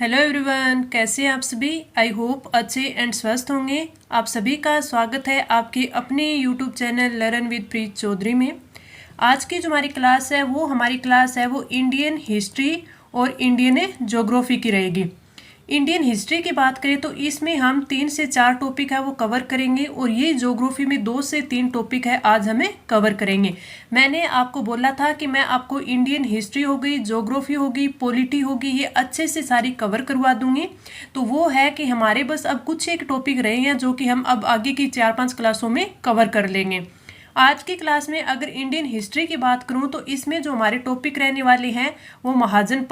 Hello everyone, कैसे हैं आप सभी। आई होप अच्छे एंड स्वस्थ होंगे। आप सभी का स्वागत है आपके अपने यूट्यूब चैनल लर्न विद प्रीत चौधरी में। आज की जो हमारी क्लास है वो इंडियन हिस्ट्री और इंडियन ज्योग्राफी की रहेगी। इंडियन हिस्ट्री की बात करें तो इसमें हम 3 से 4 टॉपिक है वो कवर करेंगे और ये ज्योग्राफी में 2 से 3 टॉपिक है आज हमें कवर करेंगे। मैंने आपको बोला था कि मैं आपको इंडियन हिस्ट्री हो गई, ज्योग्राफी होगी, पॉलिटी होगी, ये अच्छे से सारी कवर करवा दूंगी। तो वो है कि हमारे बस अब कुछ एक टॉपिक रहे हैं जो कि हम अब आगे की 4-5 क्लासों में कवर कर लेंगे। आज की क्लास में अगर इंडियन हिस्ट्री की बात करूं तो इसमें जो हमारे टॉपिक रहने वाले हैं वो महाजन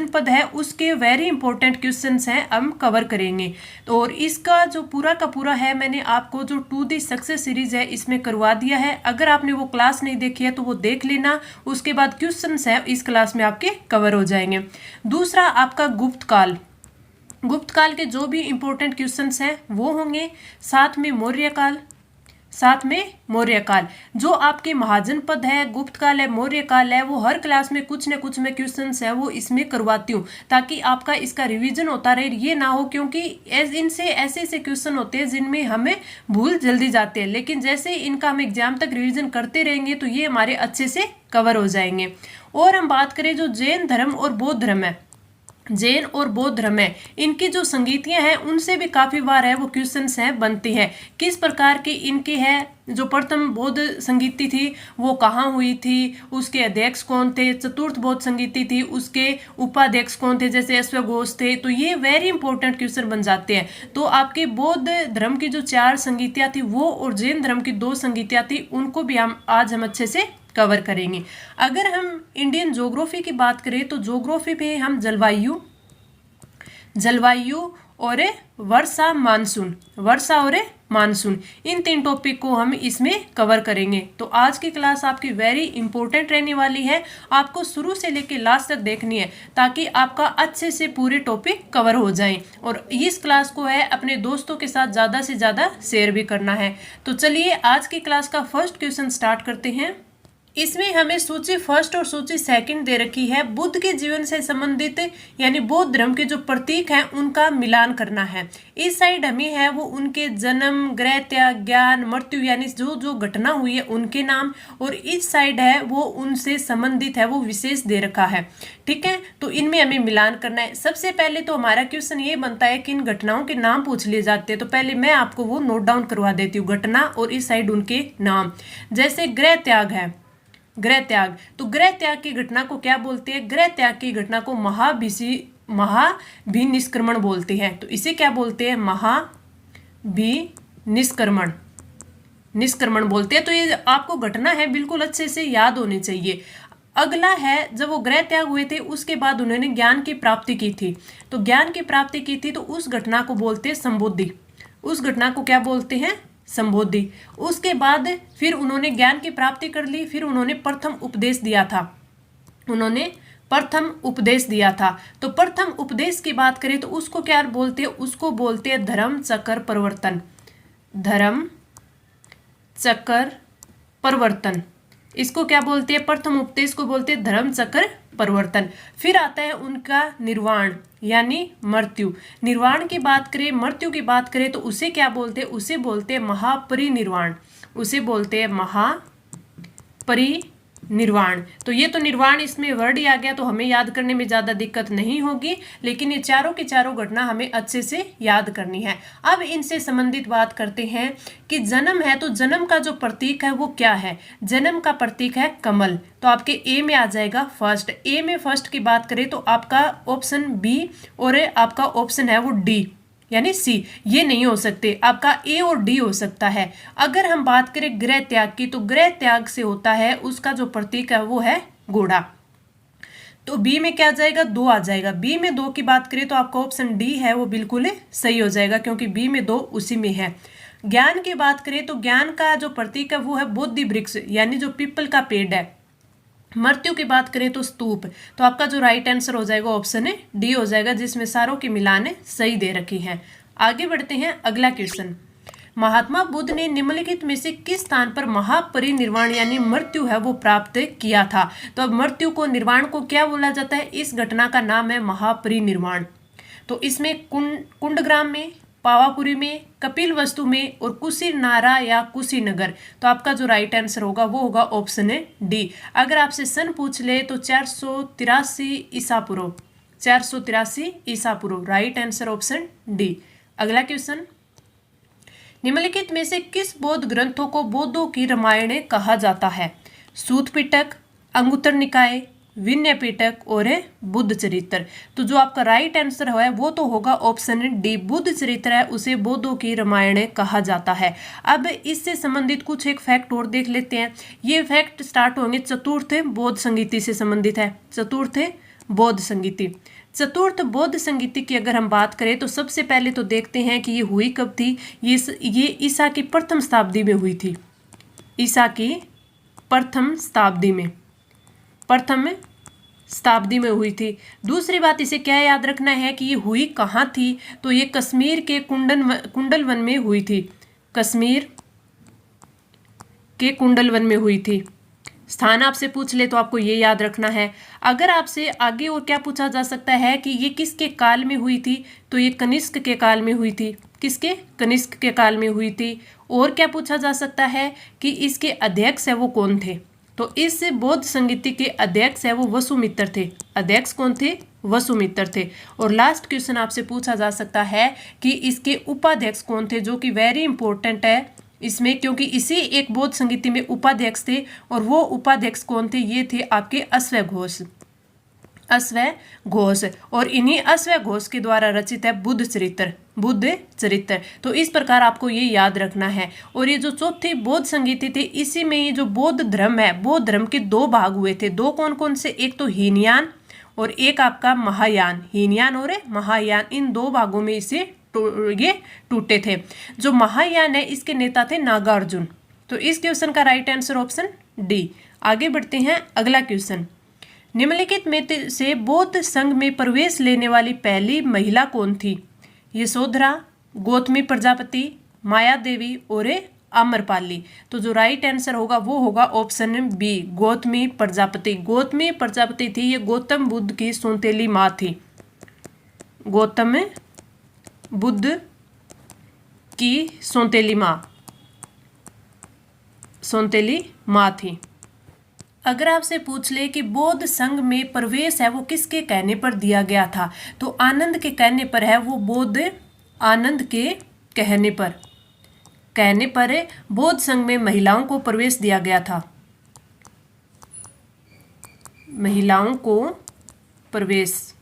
पद है, उसके वेरी इंपॉर्टेंट क्वेश्चंस हैं हम कवर करेंगे। तो और इसका जो पूरा का पूरा है मैंने आपको जो टू दी सक्सेस सीरीज है इसमें करवा दिया है। अगर आपने वो क्लास नहीं देखी है तो वो देख लेना, उसके बाद क्वेश्चंस है इस क्लास में आपके कवर हो जाएंगे। दूसरा आपका गुप्त काल के जो भी इंपॉर्टेंट क्वेश्चंस हैं वो होंगे। साथ में मौर्य काल, जो आपके महाजन पद है, गुप्त काल है, मौर्य काल है, वो हर क्लास में कुछ न कुछ मैं क्वेश्चंस है वो इसमें करवाती हूँ ताकि आपका इसका रिवीजन होता रहे। ये ना हो क्योंकि इनसे ऐसे क्वेश्चन होते हैं जिनमें हमें भूल जल्दी जाते हैं, लेकिन जैसे इनका हम एग्जाम तक रिवीजन करते रहेंगे तो ये हमारे अच्छे से कवर हो जाएंगे। और हम बात करें जो जैन धर्म और बौद्ध धर्म है, इनकी जो संगीतियां हैं उनसे भी काफी बार है वो क्वेश्चंस हैं बनती है। किस प्रकार की इनकी है, जो प्रथम बौद्ध संगीति थी वो कहाँ हुई थी, उसके अध्यक्ष कौन थे, चतुर्थ बौद्ध संगीति थी उसके उपाध्यक्ष कौन थे, जैसे अश्वघोष थे। तो ये वेरी इंपॉर्टेंट क्वेश्चन बन जाते हैं। तो आपके बौद्ध धर्म की जो 4 संगीतियां थी वो और जैन धर्म की 2 संगीतियां थी, उनको भी आज हम अच्छे से कवर करेंगे। अगर हम इंडियन ज्योग्राफी की बात करें तो ज्योग्राफी में हम जलवायु और वर्षा और मानसून इन 3 टॉपिक को हम इसमें कवर करेंगे। तो आज की क्लास आपकी वेरी इंपॉर्टेंट रहने वाली है, आपको शुरू से लेकर लास्ट तक देखनी है ताकि आपका अच्छे से पूरे टॉपिक कवर हो जाएं। और इस क्लास को है अपने दोस्तों के साथ ज़्यादा से ज़्यादा शेयर भी करना है। तो चलिए आज की क्लास का फर्स्ट क्वेश्चन स्टार्ट करते हैं। इसमें हमें सूची फर्स्ट और सूची सेकंड दे रखी है। बुद्ध के जीवन से संबंधित यानी बौद्ध धर्म के जो प्रतीक हैं उनका मिलान करना है। इस साइड हमें है वो उनके जन्म, गृह त्याग, ज्ञान, मृत्यु यानी जो जो घटना हुई है उनके नाम, और इस साइड है वो उनसे संबंधित है वो विशेष दे रखा है। ठीक है, तो इनमें हमें मिलान करना है। सबसे पहले तो हमारा क्वेश्चन ये बनता है कि इन घटनाओं के नाम पूछ लिए जाते हैं, तो पहले मैं आपको वो नोट डाउन करवा देती हूँ घटना और इस साइड उनके नाम। जैसे गृह त्याग, तो गृह त्याग की घटना को क्या बोलते हैं? गृह त्याग की घटना को महाभिनिष्क्रमण बोलते हैं। तो इसे क्या बोलते हैं? निष्क्रमण बोलते हैं। तो ये आपको घटना है बिल्कुल अच्छे से याद होनी चाहिए। अगला है, जब वो गृह त्याग हुए थे उसके बाद उन्होंने ज्ञान की प्राप्ति की थी, तो ज्ञान की प्राप्ति की थी तो उस घटना को बोलते हैं संबोधि। उस घटना को क्या बोलते हैं? संबोधि। उसके बाद फिर उन्होंने ज्ञान की प्राप्ति कर ली, फिर उन्होंने प्रथम उपदेश दिया था। तो प्रथम उपदेश की बात करें तो उसको क्या बोलते हैं? उसको बोलते हैं धर्म चक्र परिवर्तन। इसको क्या बोलते हैं? प्रथम उपदेश को बोलते हैं धर्म चक्र परिवर्तन। फिर आता है उनका निर्वाण यानी मृत्यु। निर्वाण की बात करें, मृत्यु की बात करें तो उसे क्या बोलते हैं? उसे बोलते हैं महापरिनिर्वाण। तो ये तो निर्वाण इसमें वर्ड ही आ गया, तो हमें याद करने में ज़्यादा दिक्कत नहीं होगी, लेकिन ये चारों की चारों घटना हमें अच्छे से याद करनी है। अब इनसे संबंधित बात करते हैं कि जन्म है, तो जन्म का जो प्रतीक है वो क्या है? जन्म का प्रतीक है कमल। तो आपके ए में आ जाएगा फर्स्ट। ए में फर्स्ट की बात करें तो आपका ऑप्शन बी और आपका ऑप्शन है वो डी यानी सी, ये नहीं हो सकते, आपका ए और डी हो सकता है। अगर हम बात करें गृह त्याग की, तो गृह त्याग से होता है उसका जो प्रतीक है वो है घोड़ा। तो बी में क्या आ जाएगा? 2 आ जाएगा। बी में 2 की बात करें तो आपका ऑप्शन डी है वो बिल्कुल सही हो जाएगा क्योंकि बी में 2 उसी में है। ज्ञान की बात करें तो ज्ञान का जो प्रतीक है वो है बोधि वृक्ष यानी जो पीपल का पेड़ है। मृत्यु की बात करें तो स्तूप। तो आपका जो राइट आंसर हो जाएगा ऑप्शन है डी हो जाएगा, जिसमें सारों की मिलान सही दे रखी है। आगे बढ़ते हैं, अगला क्वेश्चन। महात्मा बुद्ध ने निम्नलिखित में से किस स्थान पर महापरिनिर्वाण यानी मृत्यु है वो प्राप्त किया था। तो अब मृत्यु को, निर्वाण को क्या बोला जाता है, इस घटना का नाम है महापरिनिर्वाण। तो इसमें कुंडग्राम में, पावापुरी में, कपिल वस्तु में और कुशीनारा या कुशीनगर। तो आपका जो राइट आंसर होगा वो होगा ऑप्शन है डी। अगर आपसे सन पूछ ले तो 483 ईसा पूर्व, 483 ईसा पूर्व, राइट आंसर ऑप्शन डी। अगला क्वेश्चन, निम्नलिखित में से किस बौद्ध ग्रंथों को बौद्धों की रामायण कहा जाता है। सूत पिटक, अंगुत्तर निकाय, विनय पिटक और बुद्ध चरित्र। तो जो आपका राइट आंसर है वो तो होगा ऑप्शन डी, बुद्ध चरित्र है उसे बौद्धों की रामायण कहा जाता है। अब इससे संबंधित कुछ एक फैक्ट और देख लेते हैं। ये फैक्ट स्टार्ट होंगे चतुर्थ बौद्ध संगीति से संबंधित है। चतुर्थ बौद्ध संगीति, चतुर्थ बौद्ध संगीति की अगर हम बात करें तो सबसे पहले तो देखते हैं कि ये हुई कब थी। ये ईसा की प्रथम शताब्दी में हुई थी। ईसा की प्रथम शताब्दी में, प्रथम शताब्दी में हुई थी। दूसरी बात इसे क्या याद रखना है कि ये हुई कहाँ थी, तो ये कश्मीर के कुंडलवन में हुई थी। कश्मीर के कुंडलवन में हुई थी। स्थान आपसे पूछ ले तो आपको ये याद रखना है। अगर आपसे आगे और क्या पूछा जा सकता है कि ये किसके काल में हुई थी, तो ये कनिष्क के काल में हुई थी। किसके? कनिष्क के काल में हुई थी। और क्या पूछा जा सकता है कि इसके अध्यक्ष है वो कौन थे, तो इस बौद्ध संगीति के अध्यक्ष है वो वसुमित्र थे। अध्यक्ष कौन थे? वसुमित्र थे। और लास्ट क्वेश्चन आपसे पूछा जा सकता है कि इसके उपाध्यक्ष कौन थे, जो कि वेरी इंपॉर्टेंट है इसमें, क्योंकि इसी एक बौद्ध संगीति में उपाध्यक्ष थे। और वो उपाध्यक्ष कौन थे? ये थे आपके अश्व घोष। अश्व घोष। और इन्हीं अश्व घोष के द्वारा रचित है बुद्ध चरित्र। बुद्ध चरित्र। तो इस प्रकार आपको ये याद रखना है। और ये जो चौथी बौद्ध संगीति थी, इसी में ये जो बौद्ध धर्म है, बौद्ध धर्म के दो भाग हुए थे। दो कौन कौन से? एक तो हीनयान और एक आपका महायान। हीनयान और महायान, इन दो भागों में इसे ये टूटे थे। जो महायान है इसके नेता थे नागार्जुन। तो इस क्वेश्चन का राइट आंसर ऑप्शन डी। आगे बढ़ते हैं, अगला क्वेश्चन, निम्नलिखित में से बौद्ध संघ में प्रवेश लेने वाली पहली महिला कौन थी? यशोधरा, गौतमी प्रजापति, माया देवी और आम्रपाली। तो जो राइट आंसर होगा वो होगा ऑप्शन बी, गौतमी प्रजापति। गौतमी प्रजापति थी, ये गौतम बुद्ध की सौतेली माँ थी। गौतम बुद्ध की सौतेली माँ थी। अगर आपसे पूछ ले कि बौद्ध संघ में प्रवेश है वो किसके कहने पर दिया गया था, तो आनंद के कहने पर है वो। बौद्ध आनंद के कहने पर बौद्ध संघ में महिलाओं को प्रवेश दिया गया था। महिलाओं को प्रवेश।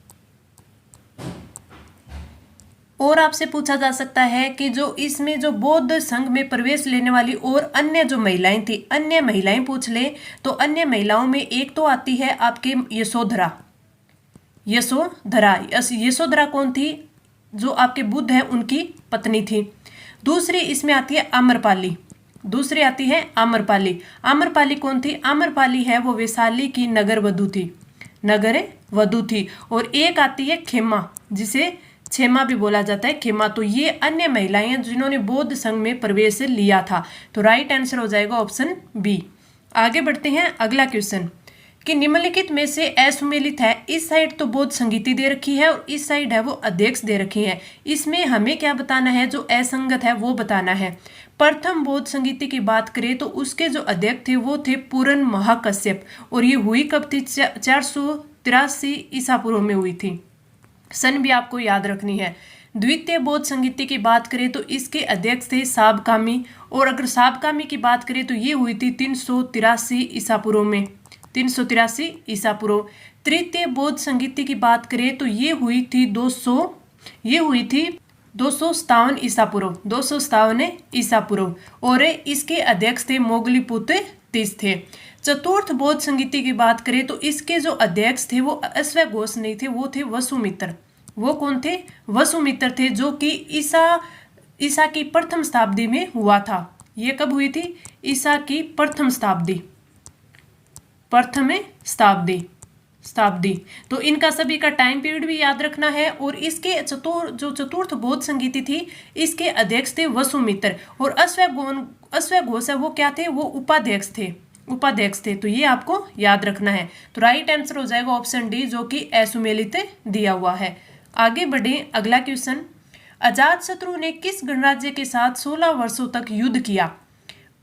और आपसे पूछा जा सकता है कि जो इसमें जो बौद्ध संघ में प्रवेश लेने वाली और अन्य जो महिलाएं थी, अन्य महिलाएं पूछ ले तो अन्य महिलाओं में एक तो आती है आपके यशोधरा। यशोधरा कौन थी? जो आपके बुद्ध है उनकी पत्नी थी। दूसरी इसमें आती है आम्रपाली। आम्रपाली कौन थी? आम्रपाली है वो वैशाली की नगर वधू थी। और एक आती है खेमा, जिसे क्षेमा भी बोला जाता है, खेमा। तो ये अन्य महिलाएं हैं जिन्होंने बौद्ध संघ में प्रवेश लिया था। तो राइट आंसर हो जाएगा ऑप्शन बी। आगे बढ़ते हैं, अगला क्वेश्चन, कि निम्नलिखित में से असुमेलित है। इस साइड तो बौद्ध संगीति दे रखी है और इस साइड है वो अध्यक्ष दे रखी है। इसमें हमें क्या बताना है? जो असंगत है वो बताना है। प्रथम बौद्ध संगीति की बात करें तो उसके जो अध्यक्ष थे वो थे पूरन महाकश्यप। और ये हुई कब थी? 483 ईसा पूर्व में हुई थी। सन भी आपको याद रखनी है। द्वितीय बौद्ध संगीति की बात करें तो इसके अध्यक्ष थे साबकामी। और अगर साबकामी की बात करें तो ये हुई थी 383 ईसा पूर्व में। 383 ईसा पूर्व। तृतीय बौद्ध संगीति की बात करें तो ये हुई थी 257 ईसा पूर्व। 257 ईसा पूर्व। और इसके अध्यक्ष थे मोगलीपुत्र तीस थे। चतुर्थ बौद्ध संगीति की बात करें तो इसके जो अध्यक्ष थे वो अश्व घोष नहीं थे, वो थे वसुमित्र। वो कौन थे? वसुमित्र थे, जो कि ईसा की प्रथम शताब्दी में हुआ था। ये कब हुई थी? ईसा की प्रथम शताब्दी। शताब्दी। तो इनका सभी का टाइम पीरियड भी याद रखना है। और इसके चतुर्थ बौद्ध संगीति थी, इसके अध्यक्ष थे वसुमित्र। और अश्वघोष है वो क्या थे, वो उपाध्यक्ष थे। तो ये आपको याद रखना है। तो राइट आंसर हो जाएगा ऑप्शन डी, जो कि असुमेलित दिया हुआ है। आगे बढ़े, अगला क्वेश्चन। अजातशत्रु ने किस गणराज्य के साथ 16 वर्षों तक युद्ध किया?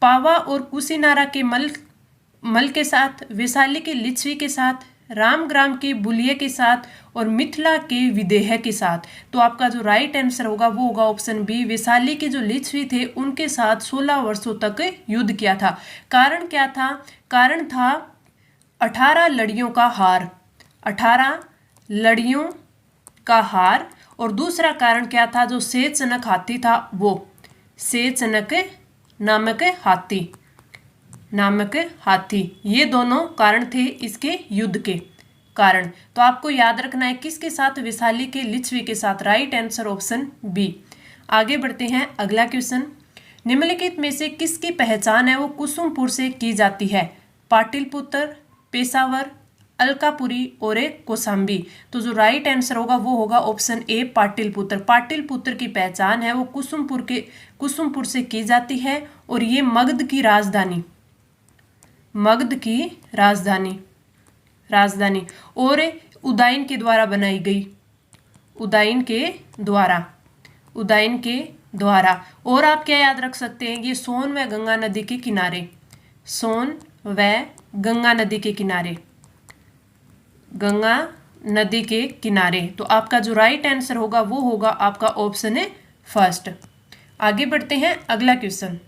पावा और कुशीनारा के मल के साथ, वैशाली के लिच्छवी के साथ, रामग्राम के बुलिये के साथ और मिथिला के विदेह के साथ। तो आपका जो राइट आंसर होगा वो होगा ऑप्शन बी, वैशाली के जो लिच्छवी थे उनके साथ 16 वर्षों तक युद्ध किया था। कारण क्या था? कारण था 18 लड़ियों का हार, 18 लड़ियों का हार। और दूसरा कारण क्या था? जो शेषनक हाथी था, वो शेषनक नामक हाथी। ये दोनों कारण थे इसके युद्ध के कारण। तो आपको याद रखना है किसके साथ? वैशाली के लिच्छवी के साथ। Right answer option B. आगे बढ़ते हैं, अगला क्वेश्चन। निम्नलिखित में से किसकी पहचान है वो कुसुमपुर से की जाती है? पाटलिपुत्र, पेशावर, अलकापुरी और एक कौशाम्बी। तो जो राइट आंसर होगा वो होगा ऑप्शन ए, पाटलिपुत्र। पाटलिपुत्र की पहचान है वो कुसुमपुर से की जाती है। और ये मगध की राजधानी और उदयन के द्वारा बनाई गई, उदयन के द्वारा। और आप क्या याद रख सकते हैं? ये सोन व गंगा नदी के किनारे, गंगा नदी के किनारे। तो आपका जो राइट आंसर होगा वो होगा आपका ऑप्शन है फर्स्ट। आगे बढ़ते हैं, अगला क्वेश्चन।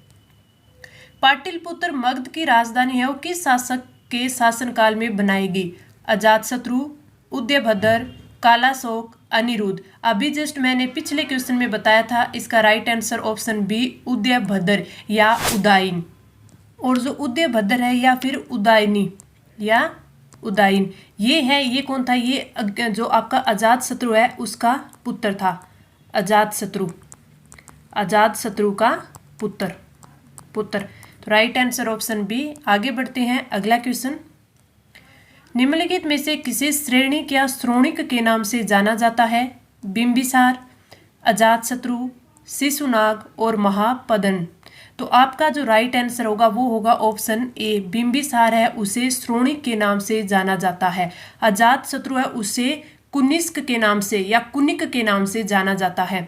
पाटलिपुत्र मगध की राजधानी है वो किस शासक के शासनकाल में बनाई गई? अजातशत्रु, उदयभद्र, कालाशोक, अनिरुद्ध। अभी जस्ट मैंने पिछले क्वेश्चन में बताया था, इसका right answer option B, Udayabhadra या उदयन। और जो उदयभद्र है या फिर उदयन ये है, ये कौन था? ये जो आपका अजातशत्रु है उसका पुत्र था। अजातशत्रु का पुत्र। तो राइट आंसर ऑप्शन बी। आगे बढ़ते हैं, अगला क्वेश्चन। निम्नलिखित में से किसे श्रेणिक या श्रोणिक के नाम से जाना जाता है? बिंबिसार, अजातशत्रु, शिशुनाग और महापद्म। तो आपका जो राइट आंसर होगा वो होगा ऑप्शन ए, बिंबिसार है उसे श्रोणिक के नाम से जाना जाता है। अजातशत्रु है उसे कुनिष्क के नाम से या कुनिक के नाम से जाना जाता है।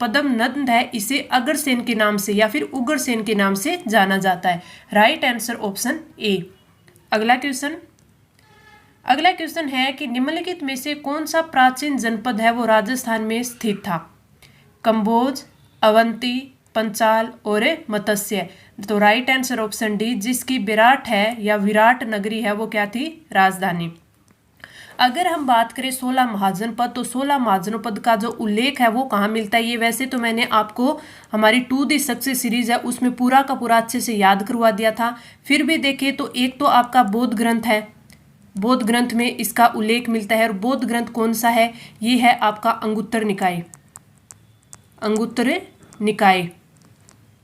पद्मनंद है, इसे अग्रसेन के नाम से या फिर उग्रसेन के नाम से जाना जाता है। Right answer option A. अगला क्वेश्चन है कि निम्नलिखित में से कौन सा प्राचीन जनपद है वो राजस्थान में स्थित था? कंबोज, अवंती, पंचाल और मत्स्य। तो राइट आंसर ऑप्शन डी, जिसकी विराट है या विराट नगरी है वो क्या थी? राजधानी। अगर हम बात करें 16 महाजनपद, तो 16 महाजनपद का जो उल्लेख है वो कहाँ मिलता है? ये वैसे तो मैंने आपको हमारी टू दी सक्सेस सीरीज है उसमें पूरा का पूरा अच्छे से याद करवा दिया था। फिर भी देखें तो एक तो आपका बौद्ध ग्रंथ है, बौद्ध ग्रंथ में इसका उल्लेख मिलता है। और बौद्ध ग्रंथ कौन सा है? ये है आपका अंगुत्तर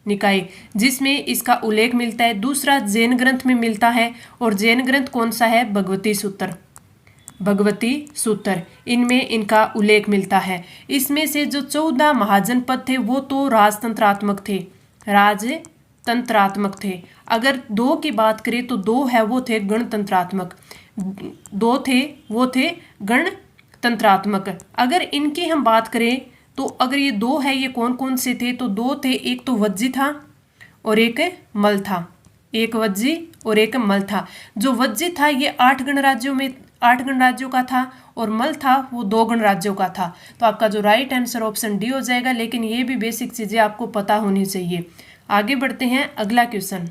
निकाय, जिसमें इसका उल्लेख मिलता है। दूसरा जैन ग्रंथ में मिलता है, और जैन ग्रंथ कौन सा है? भगवती सूत्र, इनमें इनका उल्लेख मिलता है। इसमें से जो 14 महाजनपद थे वो तो राजतंत्रात्मक थे। अगर 2 की बात करें तो 2 है वो थे गणतंत्रात्मक, 2 थे वो थे गणतंत्रात्मक। अगर इनकी हम बात करें तो अगर ये 2 है, ये कौन कौन से थे? तो 2 थे, एक तो वज्जी था और एक मल था। एक वज्जी और एक मल था। जो वज्जी था ये 8 गणराज्यों का था, और मल था वो 2 गणराज्यों का था। तो आपका जो राइट आंसर ऑप्शन डी हो जाएगा। लेकिन ये भी बेसिक चीज़ें आपको पता होनी चाहिए। आगे बढ़ते हैं, अगला क्वेश्चन।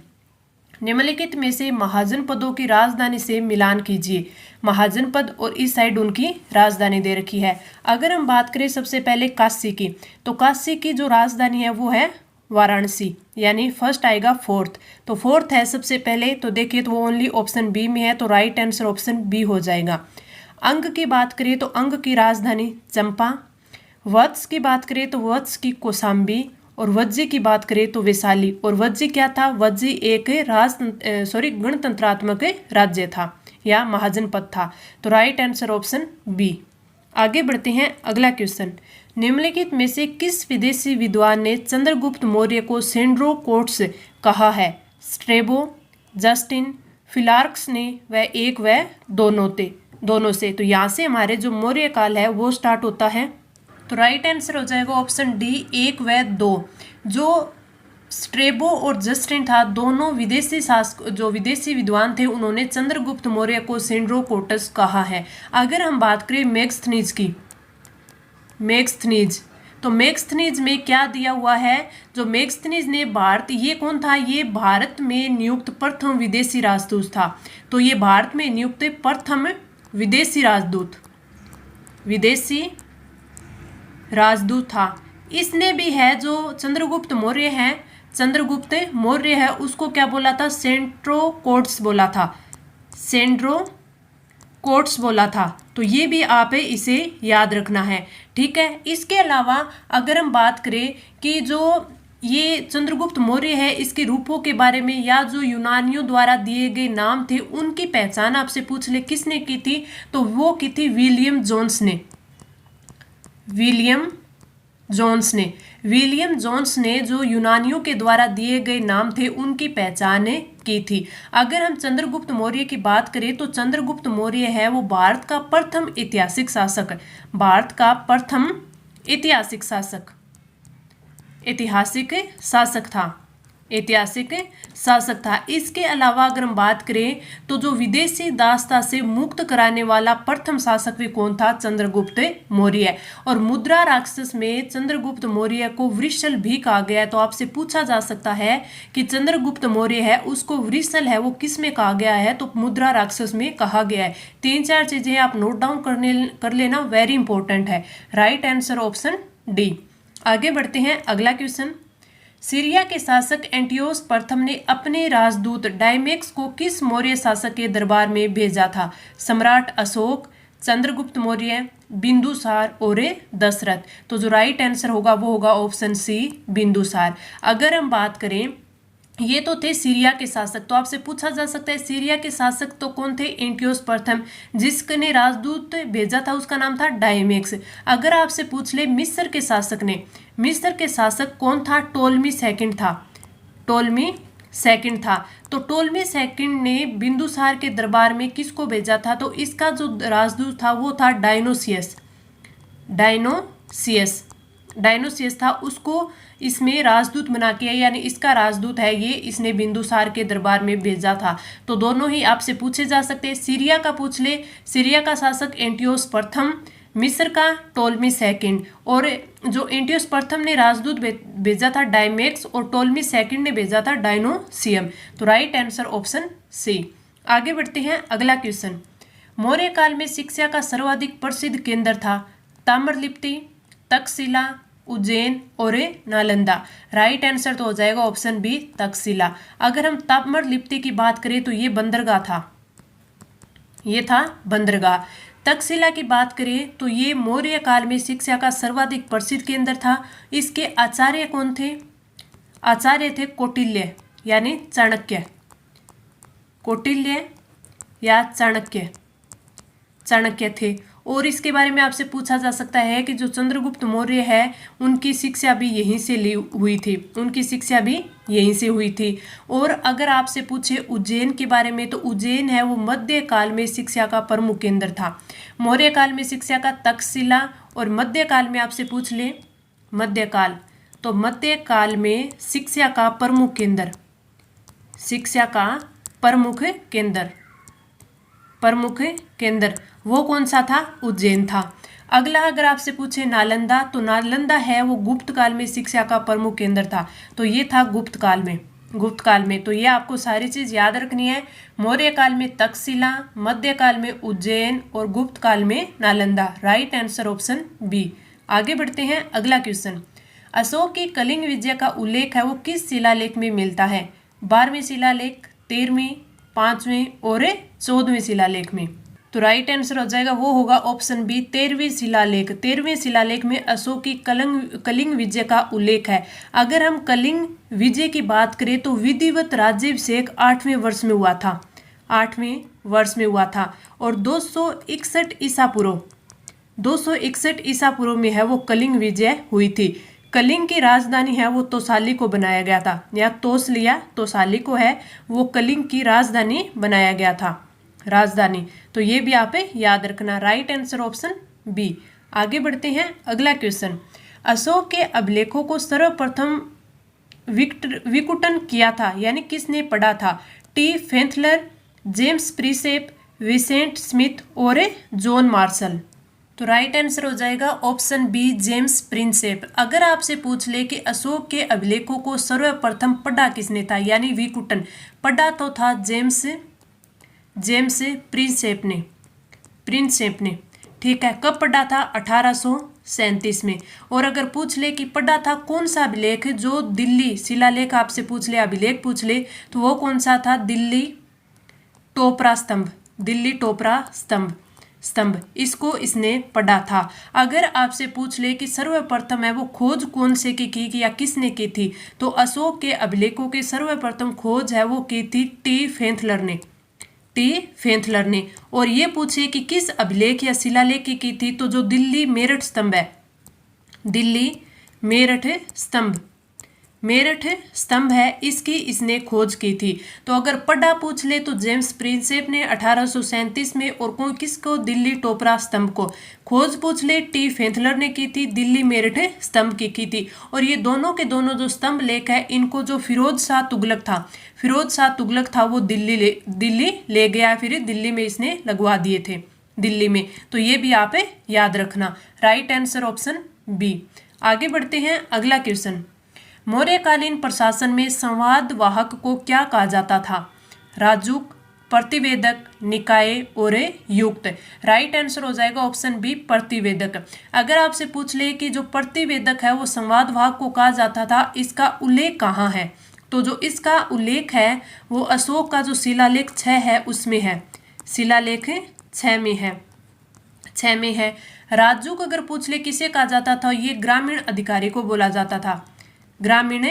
निम्नलिखित में से महाजनपदों की राजधानी से मिलान कीजिए। महाजनपद और इस साइड उनकी राजधानी दे रखी है। अगर हम बात करें सबसे पहले काशी की, तो काशी की जो राजधानी है वो है वाराणसी, यानी फर्स्ट आएगा 4th। तो 4th है सबसे पहले, तो देखिए तो वो ओनली ऑप्शन बी में है। तो राइट आंसर ऑप्शन बी हो जाएगा। अंग की बात करें तो अंग की राजधानी चंपा। वत्स की बात करें तो वत्स की कौशाम्बी। और वज्जी की बात करें तो वैशाली। और वज्जी क्या था? वज्जी एक गणतंत्रात्मक राज्य था, या महाजनपद था। तो राइट आंसर ऑप्शन बी। आगे बढ़ते हैं अगला क्वेश्चन। निम्नलिखित में से किस विदेशी विद्वान ने चंद्रगुप्त मौर्य को सेंड्रोकोट्स कहा है? स्ट्रेबो, जस्टिन, फिलार्क्स ने व दोनों से। तो यहाँ से हमारे जो मौर्य काल है वो स्टार्ट होता है। तो राइट आंसर हो जाएगा ऑप्शन डी 1 व 2। जो स्ट्रेबो और जस्टिन था, दोनों विदेशी विद्वान थे, उन्होंने चंद्रगुप्त मौर्य को सेंड्रोकोटस कहा है। अगर हम बात करें मेगस्थनीज की, तो मेगस्थनीज में क्या दिया हुआ है? जो मेगस्थनीज ने ये कौन था? ये भारत में नियुक्त प्रथम विदेशी राजदूत था। तो ये भारत में नियुक्त प्रथम विदेशी राजदूत था। इसने भी है जो चंद्रगुप्त मौर्य है उसको क्या बोला था? सेंड्रोकोट्स बोला था। तो ये भी आप इसे याद रखना है, ठीक है। इसके अलावा अगर हम बात करें कि जो ये चंद्रगुप्त मौर्य है इसके रूपों के बारे में, या जो यूनानियों द्वारा दिए गए नाम थे उनकी पहचान आपसे पूछ ले किसने की थी? तो वो की थी विलियम जोन्स ने जो यूनानियों के द्वारा दिए गए नाम थे उनकी पहचान की थी। अगर हम चंद्रगुप्त मौर्य की बात करें तो चंद्रगुप्त मौर्य है वो भारत का प्रथम ऐतिहासिक शासक था। इसके अलावा अगर हम बात करें तो जो विदेशी दासता से मुक्त कराने वाला प्रथम शासक भी कौन था? चंद्रगुप्त मौर्य। और मुद्रा राक्षस में चंद्रगुप्त मौर्य को वृषल भी कहा गया है। तो आपसे पूछा जा सकता है कि चंद्रगुप्त मौर्य है उसको वृषल है वो किस में कहा गया है? तो मुद्रा राक्षस में कहा गया है। 3-4 चीजें आप नोट डाउन कर लेना, वेरी इंपॉर्टेंट है। Right answer option D. आगे बढ़ते हैं अगला क्वेश्चन। सीरिया के शासक एंटियोस प्रथम ने अपने राजदूत डायमेक्स को किस मौर्य शासक के दरबार में भेजा था? सम्राट अशोक, चंद्रगुप्त मौर्य, बिंदुसार और दशरथ। तो जो राइट आंसर होगा वो होगा ऑप्शन सी, बिंदुसार। अगर हम बात करें, ये तो थे सीरिया के शासक। तो आपसे पूछा जा सकता है सीरिया के शासक तो कौन थे? एंटियोस प्रथम। जिसने राजदूत भेजा था उसका नाम था डायमेक्स। अगर आपसे पूछ ले मिस्र के शासक कौन था? टोलमी सेकंड था। तो टोलमी सेकंड ने बिंदुसार के दरबार में किसको भेजा था? तो इसका जो राजदूत था वो था डायनोसियस था। उसको इसमें राजदूत बना के, यानी इसका राजदूत है ये, इसने बिंदुसार के दरबार में भेजा था। तो दोनों ही आपसे पूछे जा सकते हैं। सीरिया का पूछ ले, सीरिया का शासक एंटियोस प्रथम, मिस्र का टोलमी सेकंड। और जो एंटियोस प्रथम ने राजदूत भेजा था डायमेक्स और टोलमी सेकंड ने भेजा था डायनोसियम। तो राइट आंसर ऑप्शन सी। आगे बढ़ते हैं अगला क्वेश्चन। मौर्य काल में शिक्षा का सर्वाधिक प्रसिद्ध केंद्र था? ताम्रलिप्ति, तक्षशिला, उज्जैन और नालंदा। राइट आंसर तो हो जाएगा ऑप्शन बी, तक्षशिला। अगर हम ताम्रलिप्ति की बात करें तो ये बंदरगाह। तक्षशिला की बात करें तो ये मौर्य काल में शिक्षा का सर्वाधिक प्रसिद्ध केंद्र था। इसके आचार्य कौन थे? आचार्य थे कौटिल्य यानी चाणक्य। कौटिल्य या चाणक्य थे। और इसके बारे में आपसे पूछा जा सकता है कि जो चंद्रगुप्त मौर्य है उनकी शिक्षा भी यहीं से हुई थी। और अगर आपसे पूछे उज्जैन के बारे में तो उज्जैन है वो मध्यकाल में शिक्षा का प्रमुख केंद्र था। मौर्य काल में शिक्षा का तक्षशिला, और मध्यकाल में आपसे पूछ ले मध्यकाल, तो मध्यकाल में शिक्षा का प्रमुख केंद्र वो कौन सा था? उज्जैन था। अगला अगर आपसे पूछे नालंदा, तो नालंदा है वो गुप्त काल में शिक्षा का प्रमुख केंद्र था। तो ये था गुप्त काल में। तो ये आपको सारी चीज याद रखनी है। मौर्य काल में तक्षशिला, मध्यकाल में उज्जैन और गुप्त काल में Nalanda. Right answer option B. आगे बढ़ते हैं अगला क्वेश्चन। अशोक की कलिंग विजय का उल्लेख है वो किस शिलालेख में मिलता है? 12वें शिलालेख, 13वें, 5वें और 14वें शिलालेख में। तो राइट आंसर हो जाएगा वो होगा ऑप्शन बी, 13वें शिलालेख। 13वें शिलालेख में अशोक की कलिंग विजय का उल्लेख है। अगर हम कलिंग विजय की बात करें तो विधिवत राज्याभिषेक 8वें वर्ष में हुआ था। 8वें वर्ष में हुआ था। और 261 ईसा पूर्व 261 ईसा पूर्व में है वो कलिंग विजय हुई थी। कलिंग की राजधानी है वो तोसाली को बनाया गया था, या तोसलिया तोसाली को है वो कलिंग की राजधानी बनाया गया था, राजधानी। तो ये भी आप याद रखना। Right answer option B. आगे बढ़ते हैं, अगला क्वेश्चन। अशोक के अभिलेखों को सर्वप्रथम विकुटन किया था, यानी किसने पढ़ा था? टी फेंथलर, जेम्स प्रीसेप, विसेंट स्मिथ और जॉन मार्शल। तो राइट आंसर हो जाएगा ऑप्शन बी, जेम्स प्रिंसेप। अगर आपसे पूछ ले कि अशोक के अभिलेखों को सर्वप्रथम पढ़ा किसने था, यानी विकुटन पढ़ा तो था जेम्स प्रिंसेप ने। ठीक है, कब पढ़ा था? 1837 में। और अगर पूछ ले कि पढ़ा था कौन सा अभिलेख, जो दिल्ली शिलालेख आपसे पूछ ले, अभिलेख पूछ ले, तो वो कौन सा था? दिल्ली टोपरा स्तंभ, इसको इसने पढ़ा था। अगर आपसे पूछ ले कि सर्वप्रथम है वो खोज कौन से की या किसने की थी, तो अशोक के अभिलेखों की सर्वप्रथम खोज है वो की थी टी फेंथलर ने। और ये पूछे कि किस अभिलेख या शिलालेख की थी, तो जो दिल्ली मेरठ स्तंभ है, दिल्ली मेरठ स्तंभ है, इसकी इसने खोज की थी। तो अगर पढ़ा पूछ ले तो जेम्स प्रिंसेप ने 1837 में, और किसको? दिल्ली टोपरा स्तंभ को। खोज पूछ ले टी फेंथलर ने की थी, दिल्ली मेरठ स्तंभ की थी। और ये दोनों के दोनों जो स्तंभ लेख है, इनको जो फिरोज शाह तुगलक था वो दिल्ली ले गया, फिर दिल्ली में इसने लगवा दिए थे, दिल्ली में। तो ये भी आप याद रखना। Right answer option B. आगे बढ़ते हैं, अगला क्वेश्चन। मौर्यकालीन प्रशासन में संवाद वाहक को क्या कहा जाता था? राजुक, प्रतिवेदक, निकाय और युक्त। राइट आंसर हो जाएगा ऑप्शन बी, प्रतिवेदक। अगर आपसे पूछ ले कि जो प्रतिवेदक है वो संवाद वाहक को कहा जाता था, इसका उल्लेख कहाँ है, तो जो इसका उल्लेख है वो अशोक का जो शिलालेख 6 है उसमें है, शिलालेख 6 में है। राजुक अगर पूछ ले किसे कहा जाता था, ये ग्रामीण अधिकारी को बोला जाता था, ग्रामीण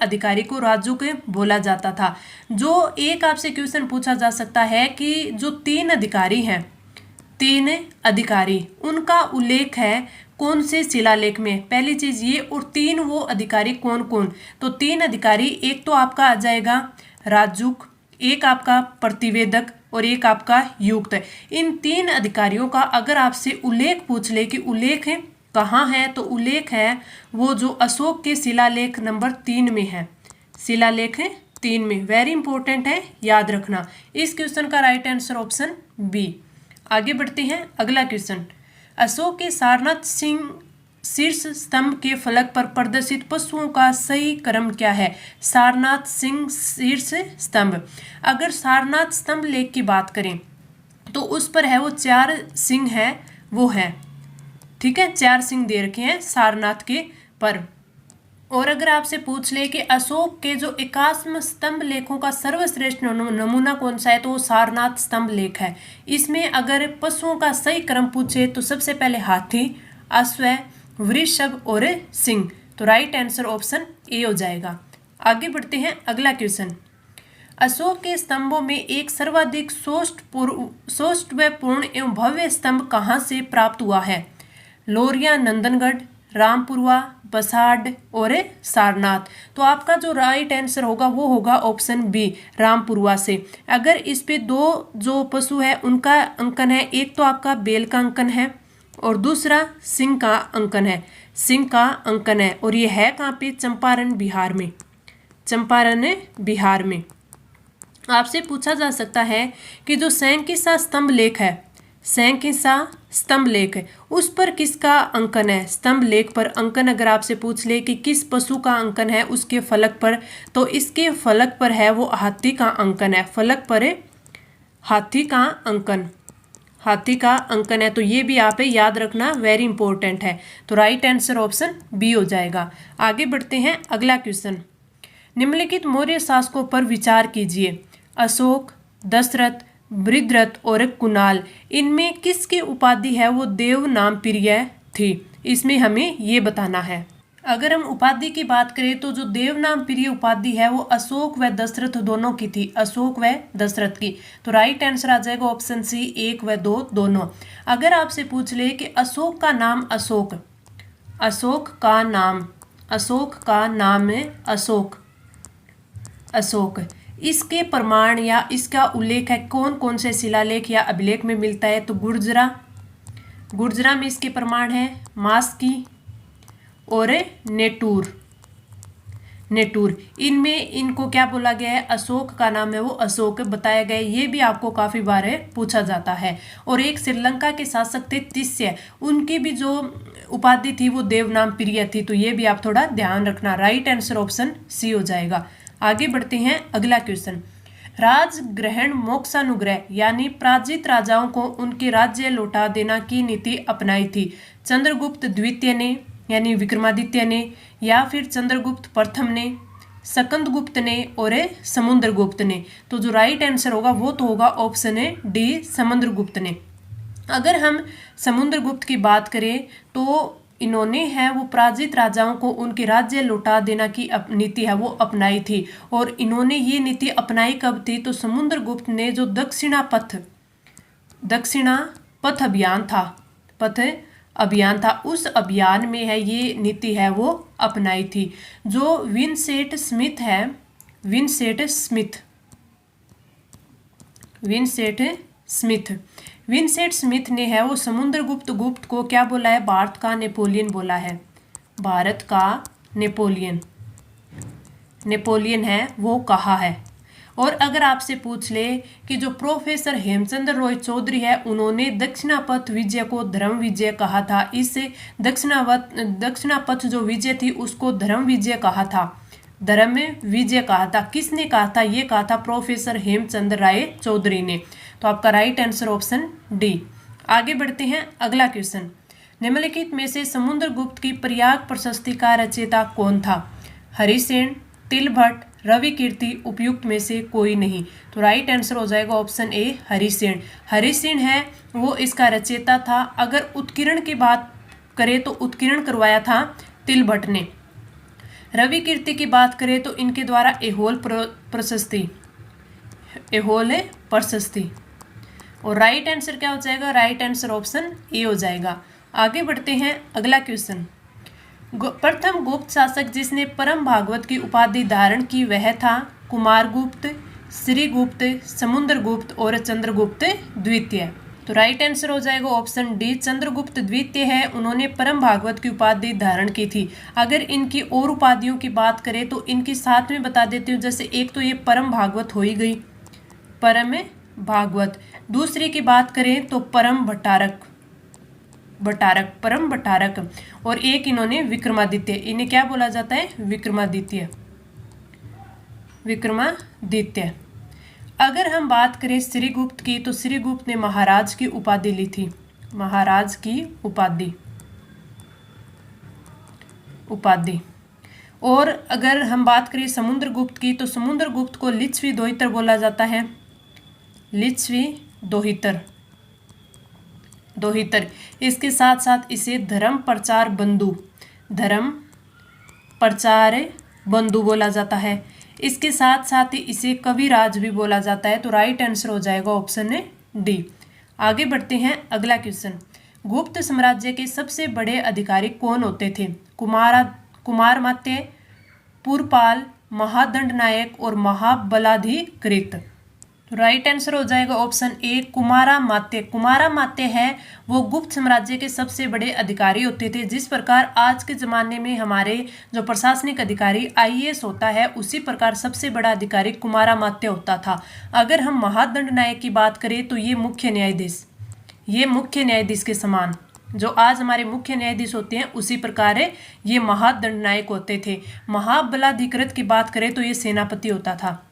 अधिकारी को राजुक बोला जाता था। जो एक आपसे क्वेश्चन पूछा जा सकता है कि जो 3 अधिकारी उनका उल्लेख है कौन से शिलालेख में, पहली चीज ये, और 3 वो अधिकारी कौन कौन? तो 3 अधिकारी, एक तो आपका आ जाएगा राजुक, एक आपका प्रतिवेदक और एक आपका युक्त। इन 3 अधिकारियों का अगर आपसे उल्लेख पूछ ले कि उल्लेख है कहाँ है, तो उल्लेख है वो जो अशोक के शिलालेख नंबर 3 में है, शिलालेख 3 में। वेरी इंपॉर्टेंट है, याद रखना। इस क्वेश्चन का राइट आंसर ऑप्शन बी। आगे बढ़ते हैं, अगला क्वेश्चन। अशोक के सारनाथ सिंह शीर्ष स्तंभ के फलक पर प्रदर्शित पशुओं का सही क्रम क्या है? सारनाथ सिंह शीर्ष स्तंभ। अगर सारनाथ स्तंभ लेख की बात करें तो उस पर है वो 4 सिंह है, वो है, ठीक है, 4 सिंह दे रखे हैं सारनाथ के पर। और अगर आपसे पूछ ले कि अशोक के जो 81 स्तंभ लेखों का सर्वश्रेष्ठ नमूना कौन सा है, तो वो सारनाथ स्तंभ लेख है। इसमें अगर पशुओं का सही क्रम पूछे तो सबसे पहले हाथी, अश्व, वृषभ और सिंह। तो राइट आंसर ऑप्शन ए हो जाएगा। आगे बढ़ते हैं, अगला क्वेश्चन। अशोक के स्तंभों में एक सर्वाधिक सौष्ठवपूर्ण एवं भव्य स्तंभ कहाँ से प्राप्त हुआ है? लोरिया, नंदनगढ़, रामपुरवा, बसाड और सारनाथ। तो आपका जो राइट आंसर होगा वो होगा ऑप्शन बी, रामपुरवा से। अगर इस पे 2 जो पशु है उनका अंकन है, एक तो आपका बेल का अंकन है और दूसरा सिंह का अंकन है, और ये है कहाँ पे? चंपारण बिहार में। आपसे पूछा जा सकता है कि जो सैंकिसा स्तंभ लेख है, उस पर किसका अंकन है? स्तंभ लेख पर अंकन अगर आपसे पूछ ले कि किस पशु का अंकन है उसके फलक पर, तो इसके फलक पर है वो हाथी का अंकन है, फलक पर हाथी का अंकन है। तो ये भी आप याद रखना, वेरी इंपॉर्टेंट है। तो राइट आंसर ऑप्शन बी हो जाएगा। आगे बढ़ते हैं, अगला क्वेश्चन। निम्नलिखित मौर्य शासकों पर विचार कीजिए। अशोक, दशरथ, बृहद्रथ और कुणाल, इनमें किसकी उपाधि है वो देव नाम प्रिय थी? इसमें हमें ये बताना है। अगर हम उपाधि की बात करें तो जो देवनाम प्रिय उपाधि है वो अशोक व दशरथ दोनों की थी, अशोक व दशरथ की। तो राइट आंसर आ जाएगा ऑप्शन सी 1 व 2 दोनों। अगर आपसे पूछ ले कि अशोक का नाम अशोक, अशोक का नाम, अशोक का नाम है अशोक, अशोक, इसके प्रमाण या इसका उल्लेख है कौन कौन से शिलालेख या अभिलेख में मिलता है? तो गुर्जरा, गुर्जरा में इसके प्रमाण है, मास्की और नेटूर, नेटूर, इनमें इनको क्या बोला गया है? अशोक का नाम है वो अशोक बताया गया है। ये भी आपको काफी बार पूछा जाता है। और एक श्रीलंका के शासक थे तिस्य, उनकी भी जो उपाधि थी वो देवनाम प्रिय थी। तो ये भी आप थोड़ा ध्यान रखना। राइट आंसर ऑप्शन सी हो जाएगा। आगे बढ़ते हैं, अगला क्वेश्चन। राजग्रहण मोक्षानुग्रह यानी पराजित राजाओं को उनके राज्य लौटा देना की नीति अपनाई थी। चंद्रगुप्त द्वितीय ने यानी विक्रमादित्य ने, या फिर चंद्रगुप्त प्रथम ने, स्कंदगुप्त ने और समुद्रगुप्त ने। तो जो राइट आंसर होगा वो तो होगा ऑप्शन है डी, समुद्रगुप्त ने। अगर हम समुद्रगुप्त की बात करें तो इन्होंने है वो पराजित राजाओं को उनके राज्य लौटा देना की नीति है वो अपनाई थी। और इन्होंने ये नीति अपनाई कब थी? तो समुद्रगुप्त ने जो दक्षिणा पथ अभियान था, पथ अभियान था, उस अभियान में है ये नीति है वो अपनाई थी। जो विंसेंट स्मिथ है, विंसेंट स्मिथ, विंसेंट स्मिथ ने है वो समुद्रगुप्त गुप्त को क्या बोला है? भारत का नेपोलियन बोला है, भारत का नेपोलियन, नेपोलियन है वो कहा है। और अगर आपसे पूछ ले कि जो प्रोफेसर हेमचंद्र रॉय चौधरी है उन्होंने दक्षिणापथ विजय को धर्म विजय कहा था। इस दक्षिणापथ जो विजय थी उसको धर्म विजय कहा था, धर्म विजय कहा था। किसने कहा था? ये कहा था प्रोफेसर हेमचंद्र राय चौधरी ने। तो आपका राइट आंसर ऑप्शन डी। आगे बढ़ते हैं, अगला क्वेश्चन। निम्नलिखित में से समुद्रगुप्त की प्रयाग प्रशस्ति का रचयिता कौन था? हरिसेन, तिलभट्ट, रवि कीर्ति, उपयुक्त में से कोई नहीं। तो राइट आंसर हो जाएगा ऑप्शन ए, हरिसेन। हरिसेन है वो इसका रचयिता था। अगर उत्कीर्ण की बात करें तो उत्कीर्ण करवाया था तिलभट्ट ने। रवि कीर्ति की बात करें तो इनके द्वारा एहोल प्रशस्ति, एहोल प्रशस्ति। और राइट आंसर क्या हो जाएगा? राइट आंसर ऑप्शन ए हो जाएगा। आगे बढ़ते हैं, अगला क्वेश्चन। प्रथम गुप्त शासक जिसने परम भागवत की उपाधि धारण की वह था कुमारगुप्त, श्रीगुप्त, समुद्रगुप्त और चंद्रगुप्त द्वितीय। तो राइट आंसर हो जाएगा ऑप्शन डी, चंद्रगुप्त द्वितीय है, उन्होंने परम भागवत की उपाधि धारण की थी। अगर इनकी और उपाधियों की बात करें तो इनकी साथ में बता देती हूँ। जैसे एक तो ये परम भागवत हो ही गई, परम भागवत। दूसरी की बात करें तो परम भट्टारक, परम भट्टारक। और एक इन्होंने विक्रमादित्य, इन्हें क्या बोला जाता है? विक्रमादित्य, विक्रमादित्य। अगर हम बात करें श्रीगुप्त की तो श्रीगुप्त ने महाराज की उपाधि ली थी, महाराज की उपाधि। और अगर हम बात करें समुद्रगुप्त की तो समुद्रगुप्त को लिच्छवी दोहितर बोला जाता है, लिच्छवी दोहितर, दोहितर। इसके साथ साथ इसे धर्म प्रचार बंधु, धर्म प्रचार बंधु बोला जाता है। इसके साथ साथ ही इसे कविराज भी बोला जाता है। तो राइट आंसर हो जाएगा ऑप्शन डी। आगे बढ़ते हैं, अगला क्वेश्चन। गुप्त साम्राज्य के सबसे बड़े अधिकारी कौन होते थे? कुमारमात्य, पुरपाल, महादंडनायक और महाबलाधिकृत। तो राइट आंसर हो जाएगा ऑप्शन ए, कुमारामात्य। कुमारामात्य है वो गुप्त साम्राज्य के सबसे बड़े अधिकारी होते थे। जिस प्रकार आज के ज़माने में हमारे जो प्रशासनिक अधिकारी आईएएस होता है उसी प्रकार सबसे बड़ा अधिकारी कुमारामात्य होता था। अगर हम महादंडनायक की बात करें तो ये मुख्य न्यायाधीश, ये मुख्य न्यायाधीश के समान जो आज हमारे मुख्य न्यायाधीश होते हैं उसी प्रकार ये महादंडनायक होते थे। महाबलाधिकृत की बात करें तो ये सेनापति होता था,